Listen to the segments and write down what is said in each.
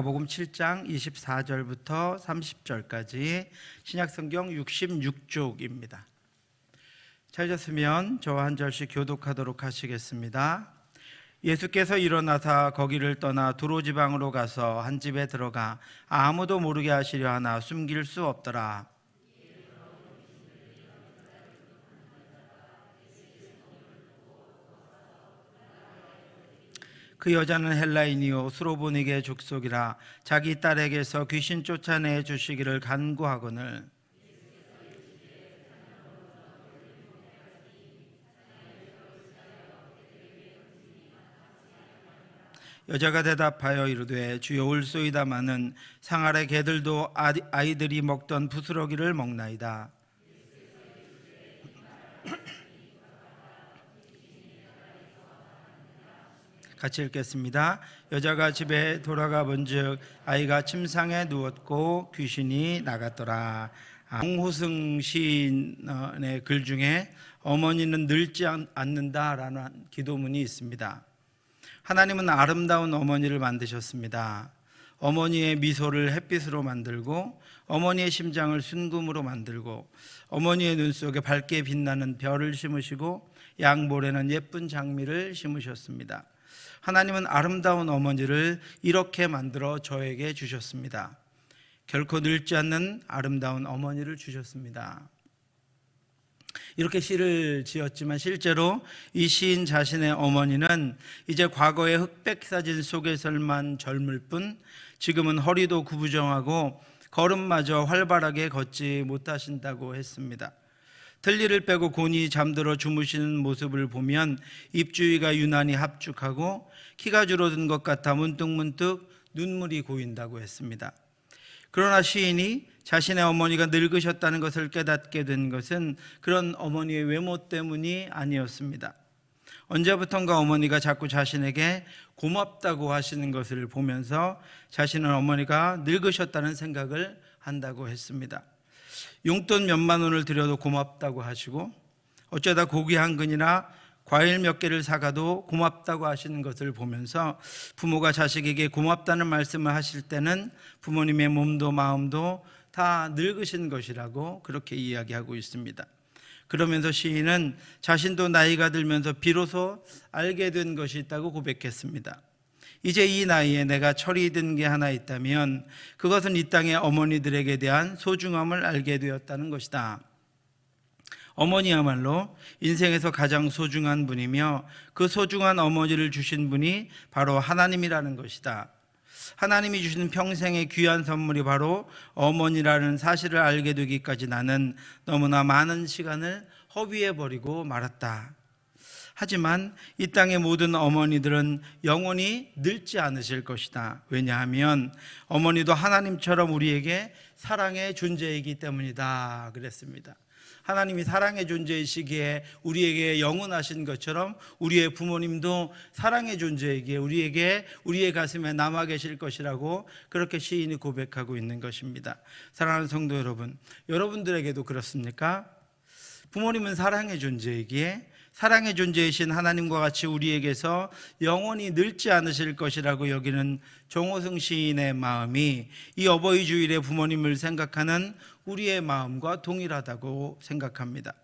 마가복음 7장 24절부터 30절까지 신약성경 66쪽입니다. 찾으셨으면 저와 한 절씩 교독하도록 하시겠습니다. 예수께서 일어나사 거기를 떠나 두로 지방으로 가서 한 집에 들어가 아무도 모르게 하시려 하나 숨길 수 없더라. 그 여자는 헬라인이요 수로보니게 족속이라 자기 딸에게서 귀신 쫓아내 주시기를 간구하거늘 여자가 대답하여 이르되 주여 올소이다마는 상 아래 개들도 아이들이 먹던 부스러기를 먹나이다. 같이 읽겠습니다. 여자가 집에 돌아가 본즉 아이가 침상에 누웠고 귀신이 나갔더라. 홍호승 시인의 글 중에 어머니는 늙지 않는다라는 기도문이 있습니다. 하나님은 아름다운 어머니를 만드셨습니다. 어머니의 미소를 햇빛으로 만들고 어머니의 심장을 순금으로 만들고 어머니의 눈 속에 밝게 빛나는 별을 심으시고 양볼에는 예쁜 장미를 심으셨습니다. 하나님은 아름다운 어머니를 이렇게 만들어 저에게 주셨습니다. 결코 늙지 않는 아름다운 어머니를 주셨습니다. 이렇게 시를 지었지만 실제로 이 시인 자신의 어머니는 이제 과거의 흑백 사진 속에서만 젊을 뿐 지금은 허리도 구부정하고 걸음마저 활발하게 걷지 못하신다고 했습니다. 틀니를 빼고 곤히 잠들어 주무시는 모습을 보면 입주위가 유난히 합죽하고 키가 줄어든 것 같아 문득문득 눈물이 고인다고 했습니다. 그러나 시인이 자신의 어머니가 늙으셨다는 것을 깨닫게 된 것은 그런 어머니의 외모 때문이 아니었습니다. 언제부턴가 어머니가 자꾸 자신에게 고맙다고 하시는 것을 보면서 자신은 어머니가 늙으셨다는 생각을 한다고 했습니다. 용돈 몇만 원을 드려도 고맙다고 하시고 어쩌다 고기 한 근이나 과일 몇 개를 사가도 고맙다고 하시는 것을 보면서 부모가 자식에게 고맙다는 말씀을 하실 때는 부모님의 몸도 마음도 다 늙으신 것이라고 그렇게 이야기하고 있습니다. 그러면서 시인은 자신도 나이가 들면서 비로소 알게 된 것이 있다고 고백했습니다. 이제 이 나이에 내가 철이 든 게 하나 있다면 그것은 이 땅의 어머니들에게 대한 소중함을 알게 되었다는 것이다. 어머니야말로 인생에서 가장 소중한 분이며 그 소중한 어머니를 주신 분이 바로 하나님이라는 것이다. 하나님이 주신 평생의 귀한 선물이 바로 어머니라는 사실을 알게 되기까지 나는 너무나 많은 시간을 허비해버리고 말았다. 하지만 이 땅의 모든 어머니들은 영원히 늙지 않으실 것이다. 왜냐하면 어머니도 하나님처럼 우리에게 사랑의 존재이기 때문이다 그랬습니다. 하나님이 사랑의 존재이시기에 우리에게 영원하신 것처럼 우리의 부모님도 사랑의 존재이기에 우리의 가슴에 남아 계실 것이라고 그렇게 시인이 고백하고 있는 것입니다. 사랑하는 성도 여러분, 여러분들에게도 그렇습니까? 부모님은 사랑의 존재이기에 사랑의 존재이신 하나님과 같이 우리에게서 영원히 늙지 않으실 것이라고 여기는 정호승 시인의 마음이 이 어버이 주일에 부모님을 생각하는 우리의 마음과 동일하다고 생각합니다.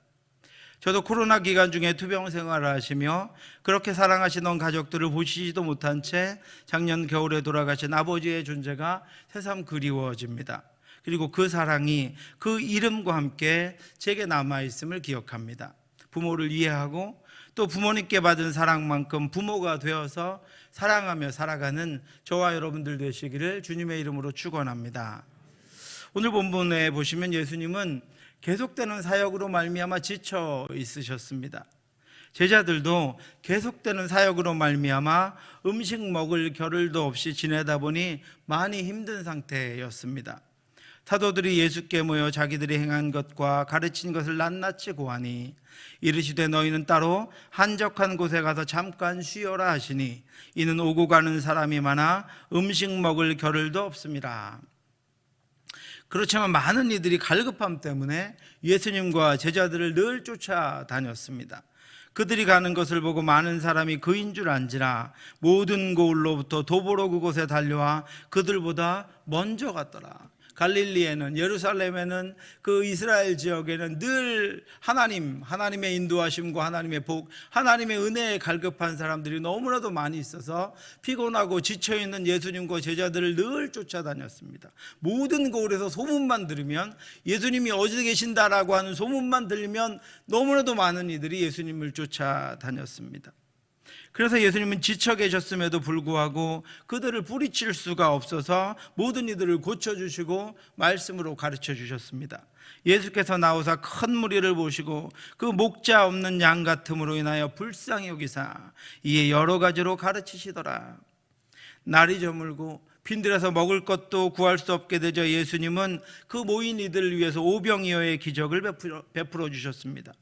저도 코로나 기간 중에 투병 생활을 하시며 그렇게 사랑하시던 가족들을 보시지도 못한 채 작년 겨울에 돌아가신 아버지의 존재가 새삼 그리워집니다. 그리고 그 사랑이 그 이름과 함께 제게 남아있음을 기억합니다. 부모를 이해하고 또 부모님께 받은 사랑만큼 부모가 되어서 사랑하며 살아가는 저와 여러분들 되시기를 주님의 이름으로 축원합니다. 오늘 본문에 보시면 예수님은 계속되는 사역으로 말미암아 지쳐 있으셨습니다. 제자들도 계속되는 사역으로 말미암아 음식 먹을 겨를도 없이 지내다 보니 많이 힘든 상태였습니다. 사도들이 예수께 모여 자기들이 행한 것과 가르친 것을 낱낱이 고하니 이르시되 너희는 따로 한적한 곳에 가서 잠깐 쉬어라 하시니 이는 오고 가는 사람이 많아 음식 먹을 겨를도 없습니다. 그렇지만 많은 이들이 갈급함 때문에 예수님과 제자들을 늘 쫓아다녔습니다. 그들이 가는 것을 보고 많은 사람이 그인 줄 안지라. 모든 고을로부터 도보로 그곳에 달려와 그들보다 먼저 갔더라. 갈릴리에는, 예루살렘에는, 그 이스라엘 지역에는 늘 하나님의 인도하심과 하나님의 복, 하나님의 은혜에 갈급한 사람들이 너무나도 많이 있어서 피곤하고 지쳐있는 예수님과 제자들을 늘 쫓아다녔습니다. 모든 고을에서 소문만 들으면, 예수님이 어디 계신다라고 하는 소문만 들리면 너무나도 많은 이들이 예수님을 쫓아다녔습니다. 그래서 예수님은 지쳐 계셨음에도 불구하고 그들을 뿌리칠 수가 없어서 모든 이들을 고쳐주시고 말씀으로 가르쳐 주셨습니다. 예수께서 나오사 큰 무리를 보시고 그 목자 없는 양 같음으로 인하여 불쌍히 여기사 이에 여러 가지로 가르치시더라. 날이 저물고 빈들에서 먹을 것도 구할 수 없게 되자 예수님은 그 모인 이들을 위해서 오병이어의 기적을 베풀어 주셨습니다.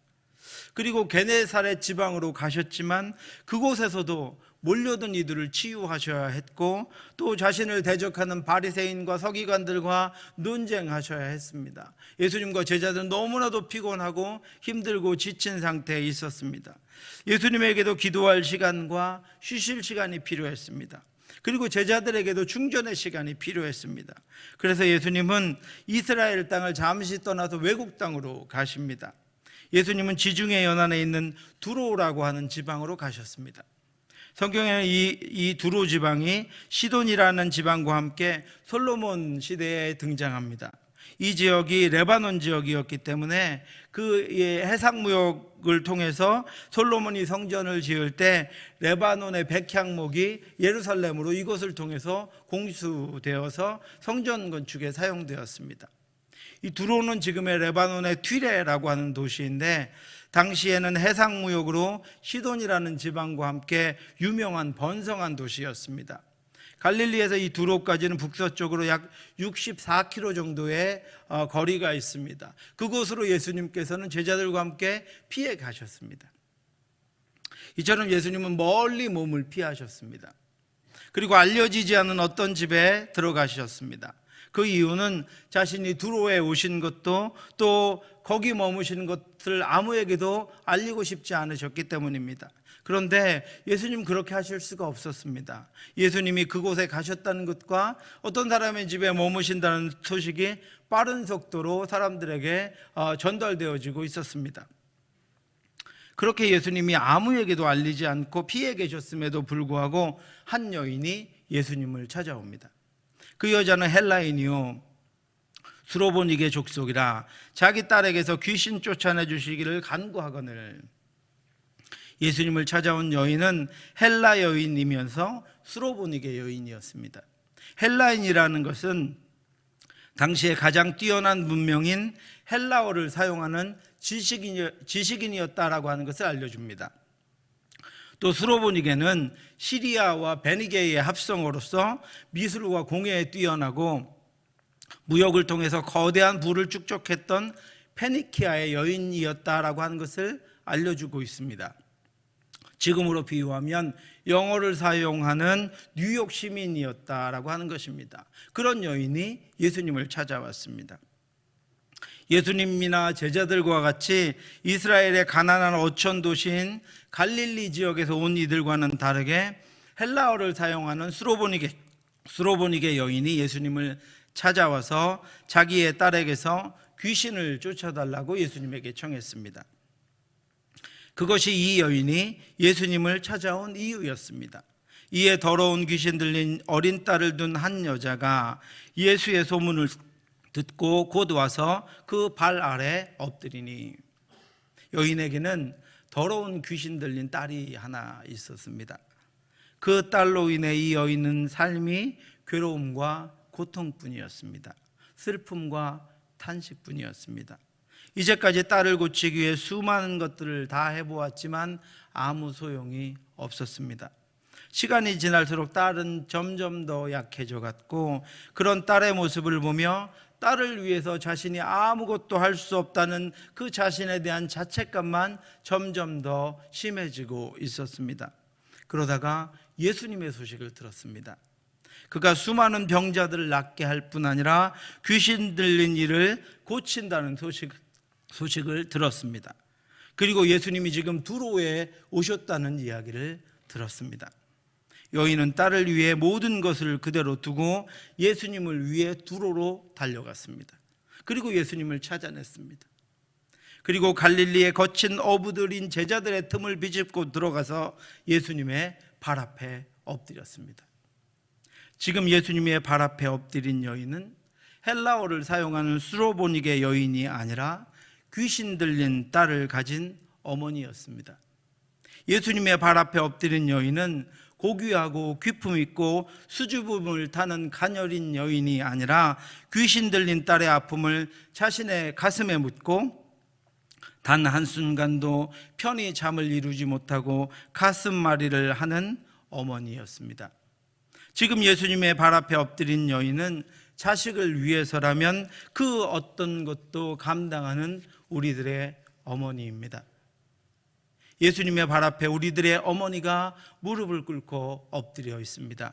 그리고 게네사렛 지방으로 가셨지만 그곳에서도 몰려든 이들을 치유하셔야 했고 또 자신을 대적하는 바리새인과 서기관들과 논쟁하셔야 했습니다. 예수님과 제자들은 너무나도 피곤하고 힘들고 지친 상태에 있었습니다. 예수님에게도 기도할 시간과 쉬실 시간이 필요했습니다. 그리고 제자들에게도 충전의 시간이 필요했습니다. 그래서 예수님은 이스라엘 땅을 잠시 떠나서 외국 땅으로 가십니다. 예수님은 지중해 연안에 있는 두로라고 하는 지방으로 가셨습니다. 성경에는 이 두로 지방이 시돈이라는 지방과 함께 솔로몬 시대에 등장합니다. 이 지역이 레바논 지역이었기 때문에 그 해상무역을 통해서 솔로몬이 성전을 지을 때 레바논의 백향목이 예루살렘으로 이곳을 통해서 공수되어서 성전 건축에 사용되었습니다. 이 두로는 지금의 레바논의 튀레라고 하는 도시인데 당시에는 해상무역으로 시돈이라는 지방과 함께 유명한 번성한 도시였습니다. 갈릴리에서 이 두로까지는 북서쪽으로 약 64km 정도의 거리가 있습니다. 그곳으로 예수님께서는 제자들과 함께 피해 가셨습니다. 이처럼 예수님은 멀리 몸을 피하셨습니다. 그리고 알려지지 않은 어떤 집에 들어가셨습니다. 그 이유는 자신이 두로에 오신 것도 또 거기 머무시는 것을 아무에게도 알리고 싶지 않으셨기 때문입니다. 그런데 예수님 그렇게 하실 수가 없었습니다. 예수님이 그곳에 가셨다는 것과 어떤 사람의 집에 머무신다는 소식이 빠른 속도로 사람들에게 전달되어지고 있었습니다. 그렇게 예수님이 아무에게도 알리지 않고 피해 계셨음에도 불구하고 한 여인이 예수님을 찾아옵니다. 그 여자는 헬라인이요 수로보니게 족속이라 자기 딸에게서 귀신 쫓아내 주시기를 간구하거늘. 예수님을 찾아온 여인은 헬라 여인이면서 수로보니게 여인이었습니다. 헬라인이라는 것은 당시에 가장 뛰어난 문명인 헬라어를 사용하는 지식인이었다라고 하는 것을 알려줍니다. 또 수로보니게는 시리아와 베니게의 합성어로서 미술과 공예에 뛰어나고 무역을 통해서 거대한 부를 축적했던 페니키아의 여인이었다라고 하는 것을 알려주고 있습니다. 지금으로 비유하면 영어를 사용하는 뉴욕 시민이었다라고 하는 것입니다. 그런 여인이 예수님을 찾아왔습니다. 예수님이나 제자들과 같이 이스라엘의 가난한 어촌 도시인 갈릴리 지역에서 온 이들과는 다르게 헬라어를 사용하는 수로보니게 여인이 예수님을 찾아와서 자기의 딸에게서 귀신을 쫓아달라고 예수님에게 청했습니다. 그것이 이 여인이 예수님을 찾아온 이유였습니다. 이에 더러운 귀신 들린 어린 딸을 둔 한 여자가 예수의 소문을 듣고 곧 와서 그 발 아래 엎드리니, 여인에게는 더러운 귀신 들린 딸이 하나 있었습니다. 그 딸로 인해 이 여인은 삶이 괴로움과 고통뿐이었습니다. 슬픔과 탄식뿐이었습니다. 이제까지 딸을 고치기 위해 수많은 것들을 다 해보았지만 아무 소용이 없었습니다. 시간이 지날수록 딸은 점점 더 약해져 갔고, 그런 딸의 모습을 보며 딸을 위해서 자신이 아무것도 할 수 없다는 그 자신에 대한 자책감만 점점 더 심해지고 있었습니다. 그러다가 예수님의 소식을 들었습니다. 그가 수많은 병자들을 낫게 할 뿐 아니라 귀신 들린 이를 고친다는 소식을 들었습니다. 그리고 예수님이 지금 두로에 오셨다는 이야기를 들었습니다. 여인은 딸을 위해 모든 것을 그대로 두고 예수님을 위해 두로로 달려갔습니다. 그리고 예수님을 찾아냈습니다. 그리고 갈릴리의 거친 어부들인 제자들의 틈을 비집고 들어가서 예수님의 발 앞에 엎드렸습니다. 지금 예수님의 발 앞에 엎드린 여인은 헬라어를 사용하는 수로보닉의 여인이 아니라 귀신 들린 딸을 가진 어머니였습니다. 예수님의 발 앞에 엎드린 여인은 고귀하고 귀품 있고 수줍음을 타는 가녀린 여인이 아니라 귀신 들린 딸의 아픔을 자신의 가슴에 묻고 단 한순간도 편히 잠을 이루지 못하고 가슴앓이를 하는 어머니였습니다. 지금 예수님의 발 앞에 엎드린 여인은 자식을 위해서라면 그 어떤 것도 감당하는 우리들의 어머니입니다. 예수님의 발 앞에 우리들의 어머니가 무릎을 꿇고 엎드려 있습니다.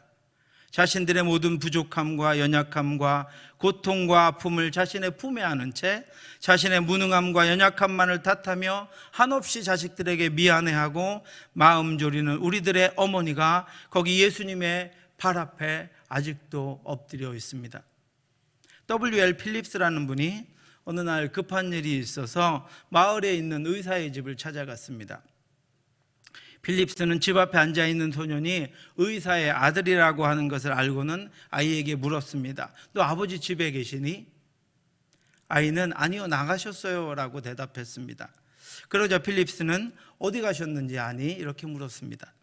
자신들의 모든 부족함과 연약함과 고통과 아픔을 자신의 품에 안은 채 자신의 무능함과 연약함만을 탓하며 한없이 자식들에게 미안해하고 마음 졸이는 우리들의 어머니가 거기 예수님의 발 앞에 아직도 엎드려 있습니다. W.L. 필립스라는 분이 어느 날 급한 일이 있어서 마을에 있는 의사의 집을 찾아갔습니다. 필립스는 집 앞에 앉아있는 소년이 의사의 아들이라고 하는 것을 알고는 아이에게 물었습니다. 너 아버지 집에 계시니? 아이는 아니요, 나가셨어요 라고 대답했습니다. 그러자 필립스는 어디 가셨는지 아니? 이렇게 물었습니다.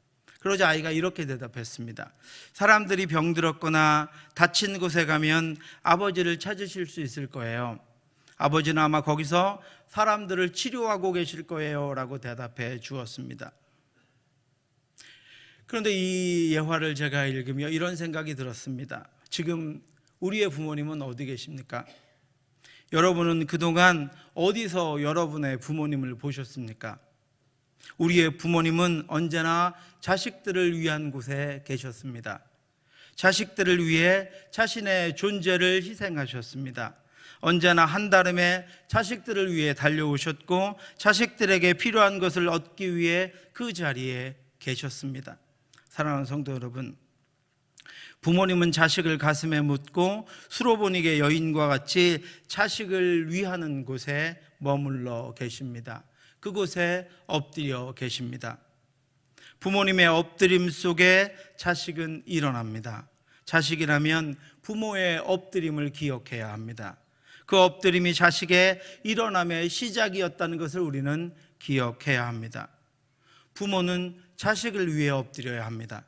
그러자 아이가 이렇게 대답했습니다. 사람들이 병들었거나 다친 곳에 가면 아버지를 찾으실 수 있을 거예요. 아버지는 아마 거기서 사람들을 치료하고 계실 거예요 라고 대답해 주었습니다. 그런데 이 예화를 제가 읽으며 이런 생각이 들었습니다. 지금 우리의 부모님은 어디 계십니까? 여러분은 그동안 어디서 여러분의 부모님을 보셨습니까? 우리의 부모님은 언제나 자식들을 위한 곳에 계셨습니다. 자식들을 위해 자신의 존재를 희생하셨습니다. 언제나 한달음에 자식들을 위해 달려오셨고 자식들에게 필요한 것을 얻기 위해 그 자리에 계셨습니다. 사랑하는 성도 여러분, 부모님은 자식을 가슴에 묻고 수로보닉의 여인과 같이 자식을 위하는 곳에 머물러 계십니다. 그곳에 엎드려 계십니다. 부모님의 엎드림 속에 자식은 일어납니다. 자식이라면 부모의 엎드림을 기억해야 합니다. 그 엎드림이 자식의 일어남의 시작이었다는 것을 우리는 기억해야 합니다. 부모는 자식을 위해 엎드려야 합니다.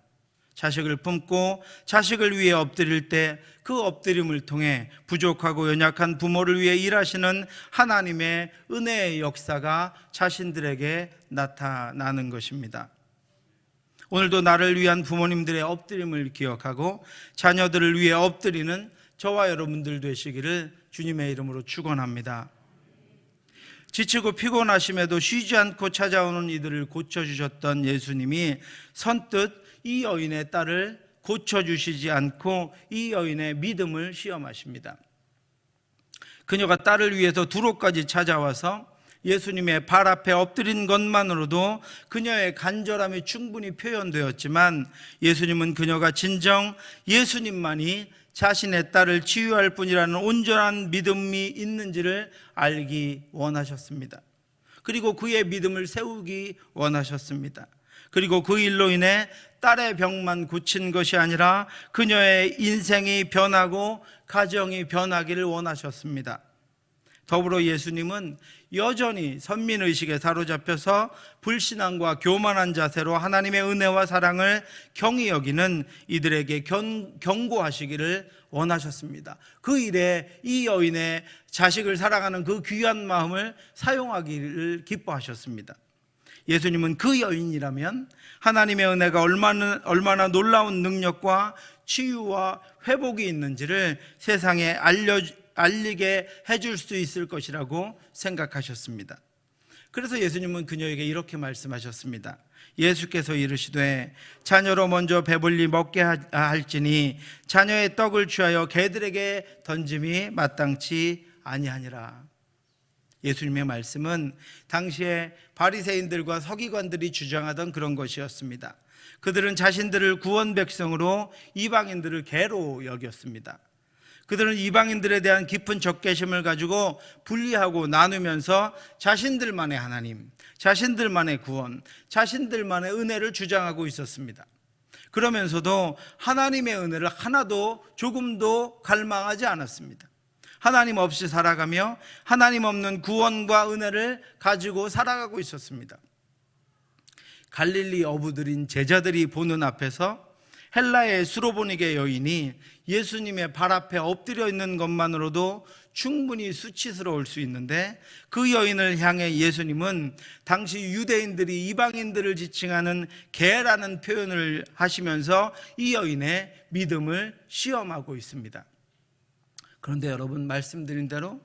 자식을 품고 자식을 위해 엎드릴 때 그 엎드림을 통해 부족하고 연약한 부모를 위해 일하시는 하나님의 은혜의 역사가 자신들에게 나타나는 것입니다. 오늘도 나를 위한 부모님들의 엎드림을 기억하고 자녀들을 위해 엎드리는 저와 여러분들 되시기를 주님의 이름으로 축원합니다. 지치고 피곤하심에도 쉬지 않고 찾아오는 이들을 고쳐주셨던 예수님이 선뜻 이 여인의 딸을 고쳐주시지 않고 이 여인의 믿음을 시험하십니다. 그녀가 딸을 위해서 두로까지 찾아와서 예수님의 발 앞에 엎드린 것만으로도 그녀의 간절함이 충분히 표현되었지만 예수님은 그녀가 진정 예수님만이 자신의 딸을 치유할 뿐이라는 온전한 믿음이 있는지를 알기 원하셨습니다. 그리고 그의 믿음을 세우기 원하셨습니다. 그리고 그 일로 인해 딸의 병만 고친 것이 아니라 그녀의 인생이 변하고 가정이 변하기를 원하셨습니다. 더불어 예수님은 여전히 선민의식에 사로잡혀서 불신앙과 교만한 자세로 하나님의 은혜와 사랑을 경히 여기는 이들에게 경고하시기를 원하셨습니다. 그 일에 이 여인의 자식을 사랑하는 그 귀한 마음을 사용하기를 기뻐하셨습니다. 예수님은 그 여인이라면 하나님의 은혜가 얼마나 놀라운 능력과 치유와 회복이 있는지를 세상에 알리게 해줄 수 있을 것이라고 생각하셨습니다. 그래서 예수님은 그녀에게 이렇게 말씀하셨습니다. 예수께서 이르시되 자녀로 먼저 배불리 먹게 할지니 자녀의 떡을 취하여 개들에게 던짐이 마땅치 아니하니라. 예수님의 말씀은 당시에 바리새인들과 서기관들이 주장하던 그런 것이었습니다. 그들은 자신들을 구원 백성으로 이방인들을 개로 여겼습니다. 그들은 이방인들에 대한 깊은 적개심을 가지고 분리하고 나누면서 자신들만의 하나님, 자신들만의 구원, 자신들만의 은혜를 주장하고 있었습니다. 그러면서도 하나님의 은혜를 하나도 조금도 갈망하지 않았습니다. 하나님 없이 살아가며 하나님 없는 구원과 은혜를 가지고 살아가고 있었습니다. 갈릴리 어부들인 제자들이 보는 앞에서 헬라의 수로보니게 여인이 예수님의 발 앞에 엎드려 있는 것만으로도 충분히 수치스러울 수 있는데, 그 여인을 향해 예수님은 당시 유대인들이 이방인들을 지칭하는 개라는 표현을 하시면서 이 여인의 믿음을 시험하고 있습니다. 그런데 여러분, 말씀드린 대로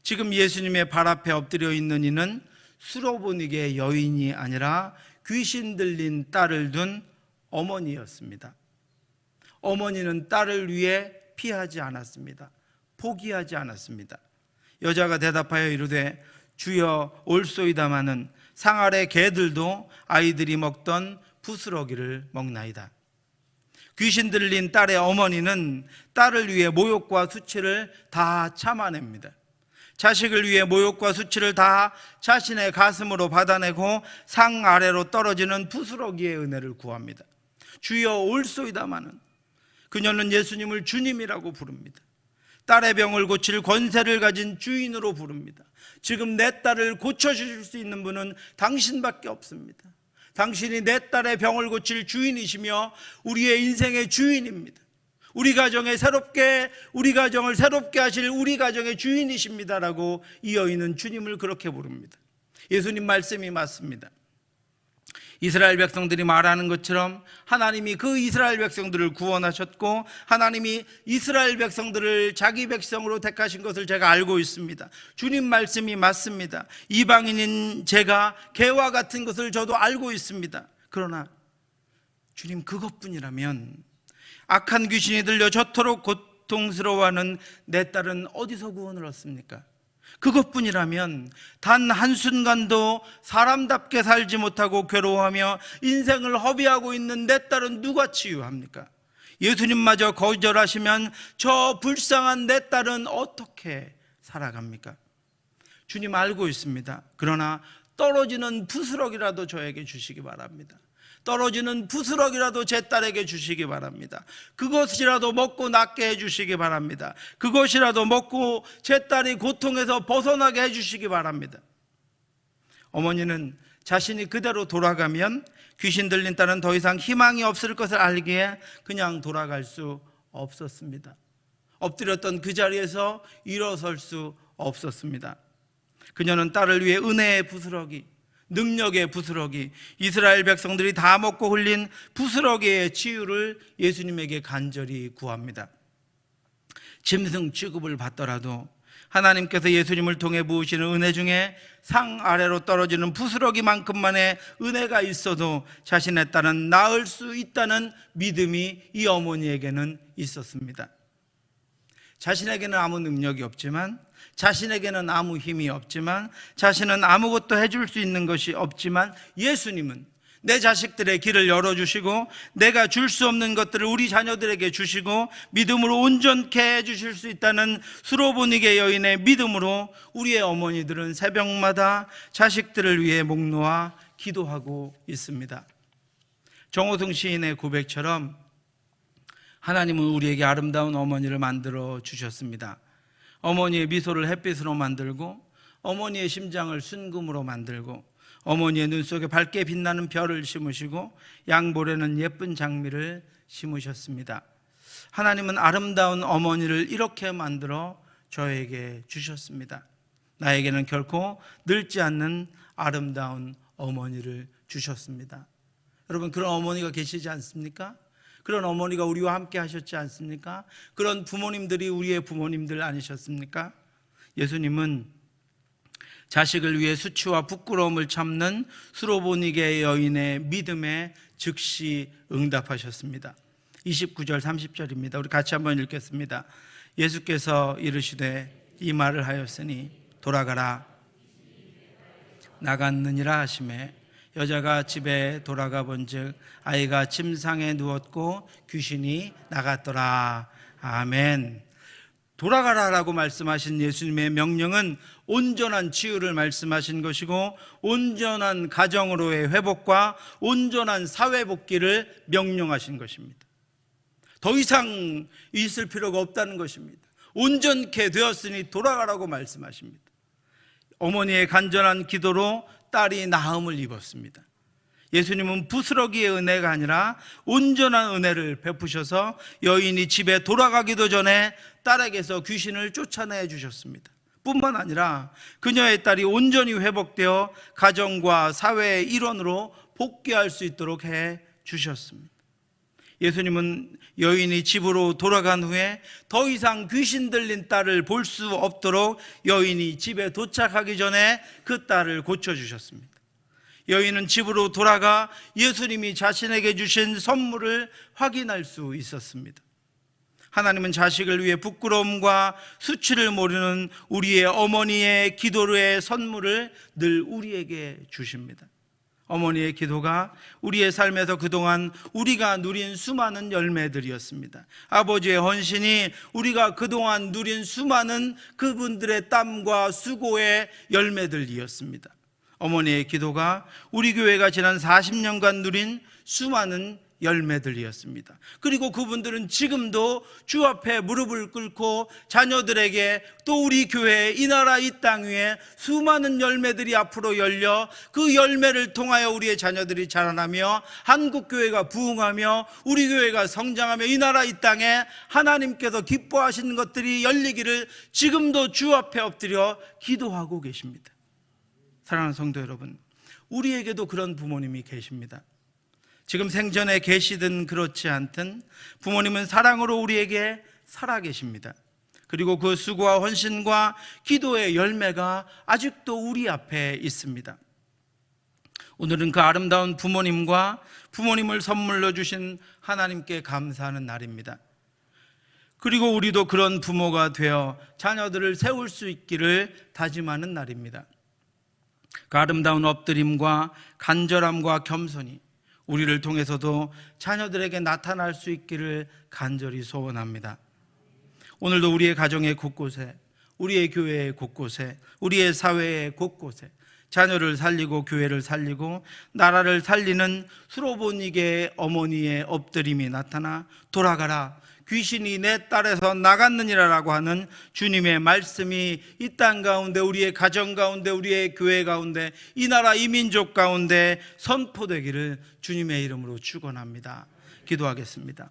지금 예수님의 발 앞에 엎드려 있는 이는 수로보니게 여인이 아니라 귀신 들린 딸을 둔 어머니였습니다. 어머니는 딸을 위해 피하지 않았습니다. 포기하지 않았습니다. 여자가 대답하여 이르되 주여 올소이다마는 상 아래 개들도 아이들이 먹던 부스러기를 먹나이다. 귀신 들린 딸의 어머니는 딸을 위해 모욕과 수치를 다 참아냅니다. 자식을 위해 모욕과 수치를 다 자신의 가슴으로 받아내고 상 아래로 떨어지는 부스러기의 은혜를 구합니다. 주여 올소이다마는, 그녀는 예수님을 주님이라고 부릅니다. 딸의 병을 고칠 권세를 가진 주인으로 부릅니다. 지금 내 딸을 고쳐주실 수 있는 분은 당신밖에 없습니다. 당신이 내 딸의 병을 고칠 주인이시며 우리의 인생의 주인입니다. 우리 가정을 새롭게 하실 우리 가정의 주인이십니다라고 이 여인은 주님을 그렇게 부릅니다. 예수님 말씀이 맞습니다. 이스라엘 백성들이 말하는 것처럼 하나님이 그 이스라엘 백성들을 구원하셨고 하나님이 이스라엘 백성들을 자기 백성으로 택하신 것을 제가 알고 있습니다. 주님 말씀이 맞습니다. 이방인인 제가 개와 같은 것을 저도 알고 있습니다. 그러나 주님, 그것뿐이라면 악한 귀신이 들려 저토록 고통스러워하는 내 딸은 어디서 구원을 얻습니까? 그것뿐이라면 단 한순간도 사람답게 살지 못하고 괴로워하며 인생을 허비하고 있는 내 딸은 누가 치유합니까? 예수님마저 거절하시면 저 불쌍한 내 딸은 어떻게 살아갑니까? 주님 알고 있습니다. 그러나 떨어지는 부스럭이라도 저에게 주시기 바랍니다. 떨어지는 부스럭이라도 제 딸에게 주시기 바랍니다. 그것이라도 먹고 낫게 해주시기 바랍니다. 그것이라도 먹고 제 딸이 고통에서 벗어나게 해주시기 바랍니다. 어머니는 자신이 그대로 돌아가면 귀신 들린 딸은 더 이상 희망이 없을 것을 알기에 그냥 돌아갈 수 없었습니다. 엎드렸던 그 자리에서 일어설 수 없었습니다. 그녀는 딸을 위해 은혜의 부스러기, 능력의 부스러기, 이스라엘 백성들이 다 먹고 흘린 부스러기의 치유를 예수님에게 간절히 구합니다. 짐승 취급을 받더라도 하나님께서 예수님을 통해 부으시는 은혜 중에 상 아래로 떨어지는 부스러기만큼만의 은혜가 있어도 자신의 딸은 나을 수 있다는 믿음이 이 어머니에게는 있었습니다. 자신에게는 아무 능력이 없지만, 자신에게는 아무 힘이 없지만, 자신은 아무것도 해줄 수 있는 것이 없지만 예수님은 내 자식들의 길을 열어주시고 내가 줄 수 없는 것들을 우리 자녀들에게 주시고 믿음으로 온전케 해주실 수 있다는 수로보니게 여인의 믿음으로 우리의 어머니들은 새벽마다 자식들을 위해 목 놓아 기도하고 있습니다. 정호승 시인의 고백처럼 하나님은 우리에게 아름다운 어머니를 만들어 주셨습니다. 어머니의 미소를 햇빛으로 만들고 어머니의 심장을 순금으로 만들고 어머니의 눈 속에 밝게 빛나는 별을 심으시고 양볼에는 예쁜 장미를 심으셨습니다. 하나님은 아름다운 어머니를 이렇게 만들어 저에게 주셨습니다. 나에게는 결코 늙지 않는 아름다운 어머니를 주셨습니다. 여러분, 그런 어머니가 계시지 않습니까? 그런 어머니가 우리와 함께 하셨지 않습니까? 그런 부모님들이 우리의 부모님들 아니셨습니까? 예수님은 자식을 위해 수치와 부끄러움을 참는 수로보니게 여인의 믿음에 즉시 응답하셨습니다. 29절 30절입니다. 우리 같이 한번 읽겠습니다. 예수께서 이르시되 이 말을 하였으니 돌아가라, 나갔느니라 하시매 여자가 집에 돌아가 본즉 아이가 침상에 누웠고 귀신이 나갔더라. 아멘. 돌아가라라고 말씀하신 예수님의 명령은 온전한 치유를 말씀하신 것이고 온전한 가정으로의 회복과 온전한 사회 복귀를 명령하신 것입니다. 더 이상 있을 필요가 없다는 것입니다. 온전케 되었으니 돌아가라고 말씀하십니다. 어머니의 간절한 기도로 딸이 나음을 입었습니다. 예수님은 부스러기의 은혜가 아니라 온전한 은혜를 베푸셔서 여인이 집에 돌아가기도 전에 딸에게서 귀신을 쫓아내 주셨습니다. 뿐만 아니라 그녀의 딸이 온전히 회복되어 가정과 사회의 일원으로 복귀할 수 있도록 해 주셨습니다. 예수님은 여인이 집으로 돌아간 후에 더 이상 귀신 들린 딸을 볼 수 없도록 여인이 집에 도착하기 전에 그 딸을 고쳐주셨습니다. 여인은 집으로 돌아가 예수님이 자신에게 주신 선물을 확인할 수 있었습니다. 하나님은 자식을 위해 부끄러움과 수치를 모르는 우리의 어머니의 기도의 선물을 늘 우리에게 주십니다. 어머니의 기도가 우리의 삶에서 그동안 우리가 누린 수많은 열매들이었습니다. 아버지의 헌신이 우리가 그동안 누린 수많은 그분들의 땀과 수고의 열매들이었습니다. 어머니의 기도가 우리 교회가 지난 40년간 누린 수많은 열매들이었습니다. 그리고 그분들은 지금도 주 앞에 무릎을 꿇고 자녀들에게 또 우리 교회 이 나라 이 땅 위에 수많은 열매들이 앞으로 열려 그 열매를 통하여 우리의 자녀들이 자라나며 한국교회가 부흥하며 우리 교회가 성장하며 이 나라 이 땅에 하나님께서 기뻐하시는 것들이 열리기를 지금도 주 앞에 엎드려 기도하고 계십니다. 사랑하는 성도 여러분, 우리에게도 그런 부모님이 계십니다. 지금 생전에 계시든 그렇지 않든 부모님은 사랑으로 우리에게 살아계십니다. 그리고 그 수고와 헌신과 기도의 열매가 아직도 우리 앞에 있습니다. 오늘은 그 아름다운 부모님과 부모님을 선물로 주신 하나님께 감사하는 날입니다. 그리고 우리도 그런 부모가 되어 자녀들을 세울 수 있기를 다짐하는 날입니다. 그 아름다운 엎드림과 간절함과 겸손이 우리를 통해서도 자녀들에게 나타날 수 있기를 간절히 소원합니다. 오늘도 우리의 가정의 곳곳에, 우리의 교회의 곳곳에, 우리의 사회의 곳곳에 자녀를 살리고 교회를 살리고 나라를 살리는 수로보니게의 어머니의 엎드림이 나타나 돌아가라, 귀신이 내 딸에서 나갔느니라라고 하는 주님의 말씀이 이 땅 가운데, 우리의 가정 가운데, 우리의 교회 가운데, 이 나라 이 민족 가운데 선포되기를 주님의 이름으로 축원합니다. 기도하겠습니다.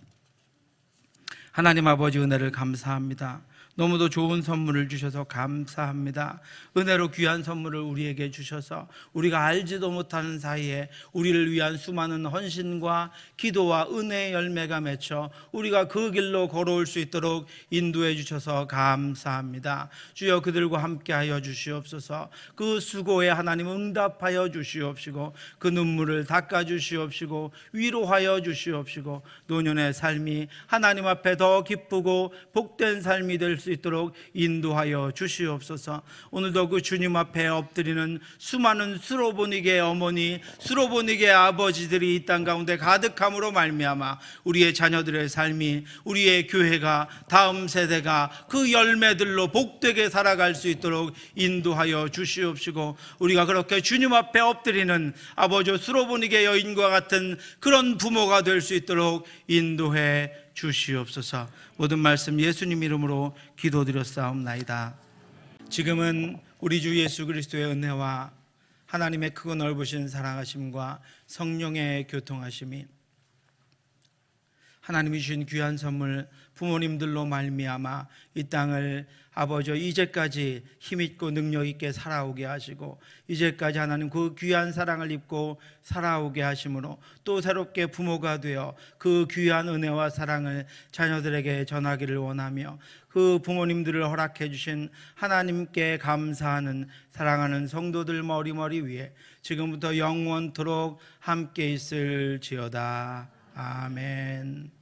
하나님 아버지, 은혜를 감사합니다. 너무도 좋은 선물을 주셔서 감사합니다. 은혜로 귀한 선물을 우리에게 주셔서 우리가 알지도 못하는 사이에 우리를 위한 수많은 헌신과 기도와 은혜의 열매가 맺혀 우리가 그 길로 걸어올 수 있도록 인도해 주셔서 감사합니다. 주여, 그들과 함께하여 주시옵소서. 그 수고에 하나님 응답하여 주시옵시고 그 눈물을 닦아 주시옵시고 위로하여 주시옵시고 노년의 삶이 하나님 앞에 더 기쁘고 복된 삶이 될 수 있도록 인도하여 주시옵소서. 오늘도 그 주님 앞에 엎드리는 수많은 수로보니게 어머니, 수로보니게 아버지들이 이 땅 가운데 가득함으로 말미암아 우리의 자녀들의 삶이, 우리의 교회가, 다음 세대가 그 열매들로 복되게 살아갈 수 있도록 인도하여 주시옵시고 우리가 그렇게 주님 앞에 엎드리는 아버지 수로보니게 여인과 같은 그런 부모가 될 수 있도록 인도해 주시옵소서. 모든 말씀 예수님 이름으로 기도드렸사옵나이다. 지금은 우리 주 예수 그리스도의 은혜와 하나님의 크고 넓으신 사랑하심과 성령의 교통하심이, 하나님이 주신 귀한 선물 부모님들로 말미암아 이 땅을 아버지 이제까지 힘있고 능력있게 살아오게 하시고 이제까지 하나님 그 귀한 사랑을 입고 살아오게 하심으로 또 새롭게 부모가 되어 그 귀한 은혜와 사랑을 자녀들에게 전하기를 원하며 그 부모님들을 허락해 주신 하나님께 감사하는 사랑하는 성도들 머리머리 위에 지금부터 영원토록 함께 있을지어다. 아멘.